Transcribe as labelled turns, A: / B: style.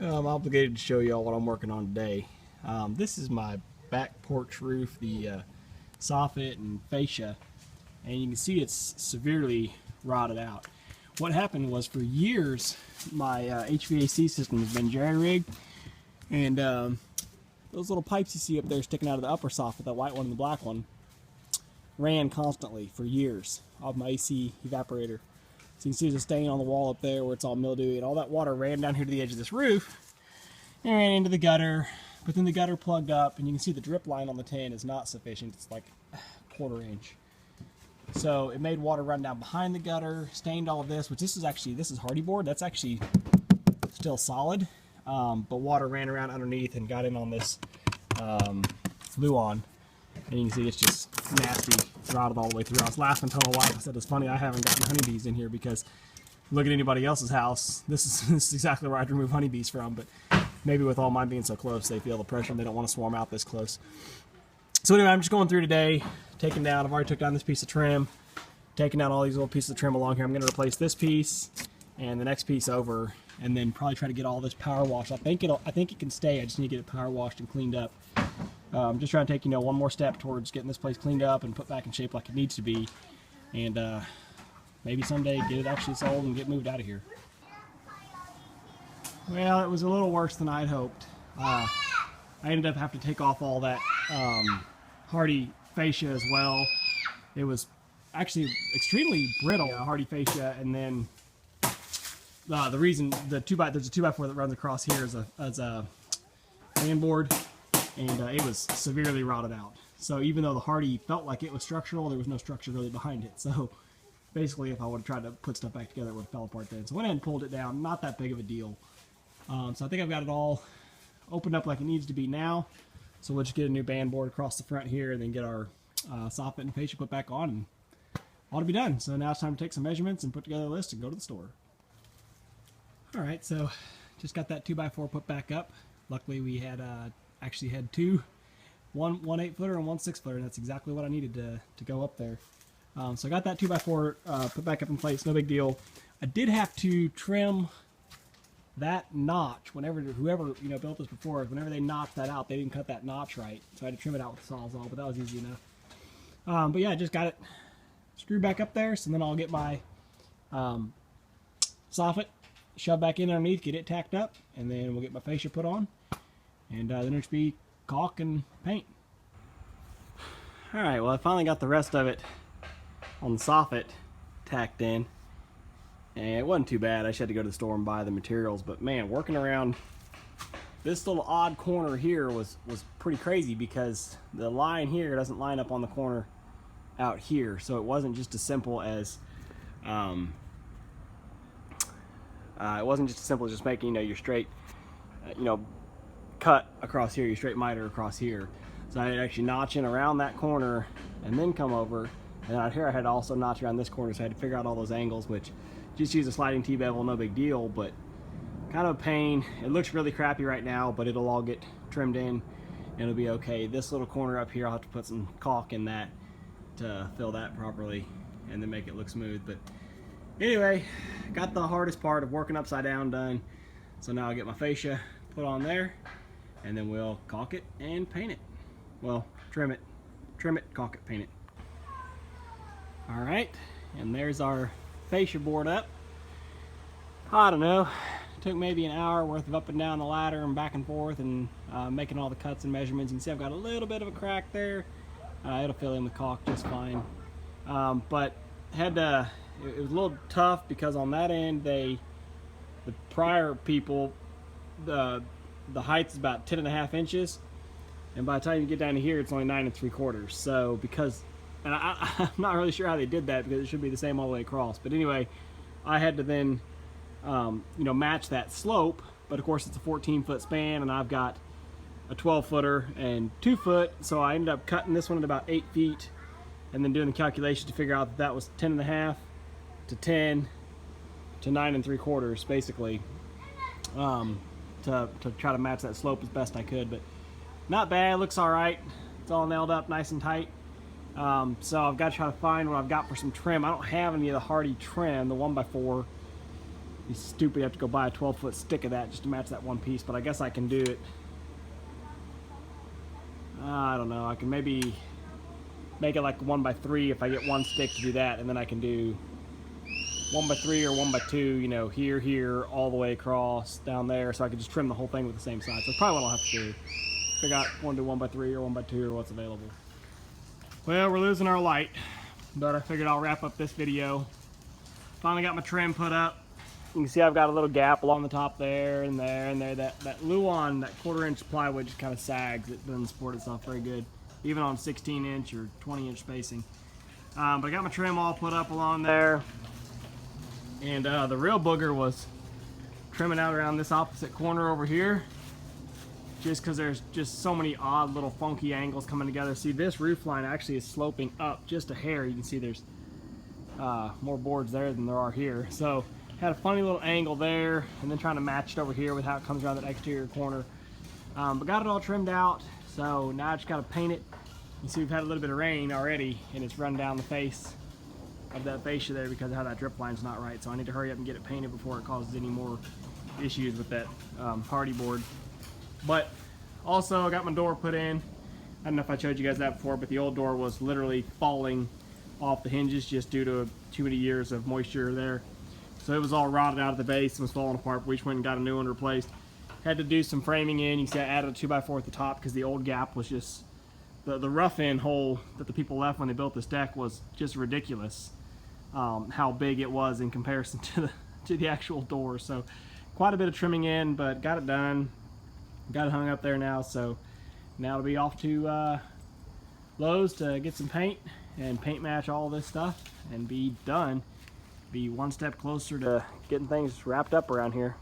A: I'm obligated to show y'all what I'm working on today. This is my back porch roof, the soffit and fascia, and you can see it's severely rotted out. What happened was, for years my HVAC system has been jerry-rigged, and those little pipes you see up there sticking out of the upper soffit, that white one and the black one, ran constantly for years off my AC evaporator. So you can see there's a stain on the wall up there where it's all mildewy, and all that water ran down here to the edge of this roof and ran into the gutter, but then the gutter plugged up, and you can see the drip line on the tin is not sufficient. It's like a quarter inch. So it made water run down behind the gutter, stained all of this, which this is hardy board. That's actually still solid, but water ran around underneath and got in on this Luon. And you can see it's just nasty, rotted all the way through. I was laughing, telling my wife, I said, it's funny I haven't gotten honeybees in here, because look at anybody else's house. This is exactly where I'd remove honeybees from, but maybe with all mine being so close, they feel the pressure and they don't want to swarm out this close. So anyway, I'm just going through today, taking down, I've already took down this piece of trim, taking down all these little pieces of trim along here. I'm going to replace this piece and the next piece over, and then probably try to get all this power washed. I think it can stay. I just need to get it power washed and cleaned up. I'm just trying to take, one more step towards getting this place cleaned up and put back in shape like it needs to be, and maybe someday get it actually sold and get moved out of here. Well, it was a little worse than I'd hoped. I ended up having to take off all that hardy fascia as well. It was actually extremely brittle, hardy fascia, and then the reason there's a 2x4 that runs across here as a fan board, and it was severely rotted out. So even though the hardy felt like it was structural, there was no structure really behind it. So basically, if I would have tried to put stuff back together, it would have fell apart then. So I went ahead and pulled it down. Not that big of a deal. So I think I've got it all opened up like it needs to be now. So we'll just get a new band board across the front here, and then get our soffit and fascia put back on, and ought to be done. So now it's time to take some measurements and put together a list and go to the store. Alright, so just got that 2x4 put back up. Luckily we had actually had two, one 8-footer and one 6-footer. That's exactly what I needed to go up there. So I got that 2x4 put back up in place, no big deal. I did have to trim that notch whoever built this before. Whenever they notched that out, they didn't cut that notch right, so I had to trim it out with the Sawzall, but that was easy enough. But yeah, I just got it screwed back up there, so then I'll get my soffit shoved back in underneath, get it tacked up, and then we'll get my fascia put on, and then it'll just be caulk and paint. Alright, well I finally got the rest of it on the soffit tacked in, and it wasn't too bad. I just had to go to the store and buy the materials, but man, working around this little odd corner here was pretty crazy, because the line here doesn't line up on the corner out here, so it wasn't just as simple as just making your straight cut across here, your straight miter across here. So I had to actually notch in around that corner and then come over, and out here I had to also notch around this corner, so I had to figure out all those angles, which just use a sliding T-bevel, no big deal, but kind of a pain. It looks really crappy right now, but it'll all get trimmed in and it'll be okay. This little corner up here, I'll have to put some caulk in that to fill that properly and then make it look smooth. But anyway, got the hardest part of working upside down done. So now I'll get my fascia put on there, and then we'll caulk it and paint it. Well, trim it, caulk it, paint it. All right, and there's our fascia board up. I don't know, it took maybe an hour worth of up and down the ladder and back and forth, and making all the cuts and measurements. You can see I've got a little bit of a crack there. It'll fill in with caulk just fine. But it was a little tough, because on that end, the prior people, the height is about 10.5 inches, and by the time you get down to here, it's only 9 3/4. So and I'm not really sure how they did that, because it should be the same all the way across. But anyway, I had to then match that slope, but of course it's a 14-foot span, and I've got a 12-footer and 2-foot, so I ended up cutting this one at about 8 feet, and then doing the calculation to figure out that was 10.5 to 10 to 9 3/4, basically, to try to match that slope as best I could. But not bad, looks all right. It's all nailed up nice and tight. So I've got to try to find what I've got for some trim. I don't have any of the hardy trim, the 1x4. be stupid to have to go buy a 12-foot stick of that just to match that one piece, but I guess I can do it. I don't know, I can maybe make it like 1x3 if I get one stick to do that, and then I can do 1x3 or 1x2, you know, here, all the way across down there, so I can just trim the whole thing with the same size. So that's probably what I'll have to do. Figure out want to do 1x3 or 1x2 or what's available. Well, we're losing our light, but I figured I'll wrap up this video. Finally got my trim put up. You can see I've got a little gap along the top there and there and there. That Luan, that 1/4-inch plywood just kind of sags. It doesn't support itself very good, even on 16-inch or 20-inch spacing. But I got my trim all put up along there. And the real booger was trimming out around this opposite corner over here, just because there's just so many odd little funky angles coming together. See, this roof line actually is sloping up just a hair. You can see there's more boards there than there are here. So had a funny little angle there, and then trying to match it over here with how it comes around that exterior corner. But got it all trimmed out, so now I just got to paint it. You see we've had a little bit of rain already, and it's run down the face of that fascia there because of how that drip line's not right. So I need to hurry up and get it painted before it causes any more issues with that party board. But also I got my door put in. I don't know if I showed you guys that before, but the old door was literally falling off the hinges just due to too many years of moisture there. So it was all rotted out of the base and was falling apart. We just went and got a new one replaced. Had to do some framing in. You can see I added a 2x4 at the top because the old gap was just, the rough end hole that the people left when they built this deck was just ridiculous. How big it was in comparison to the actual door. So quite a bit of trimming in, but got it done. Got it hung up there now. So now it'll be off to Lowe's to get some paint and paint match all this stuff and be done. Be one step closer to getting things wrapped up around here.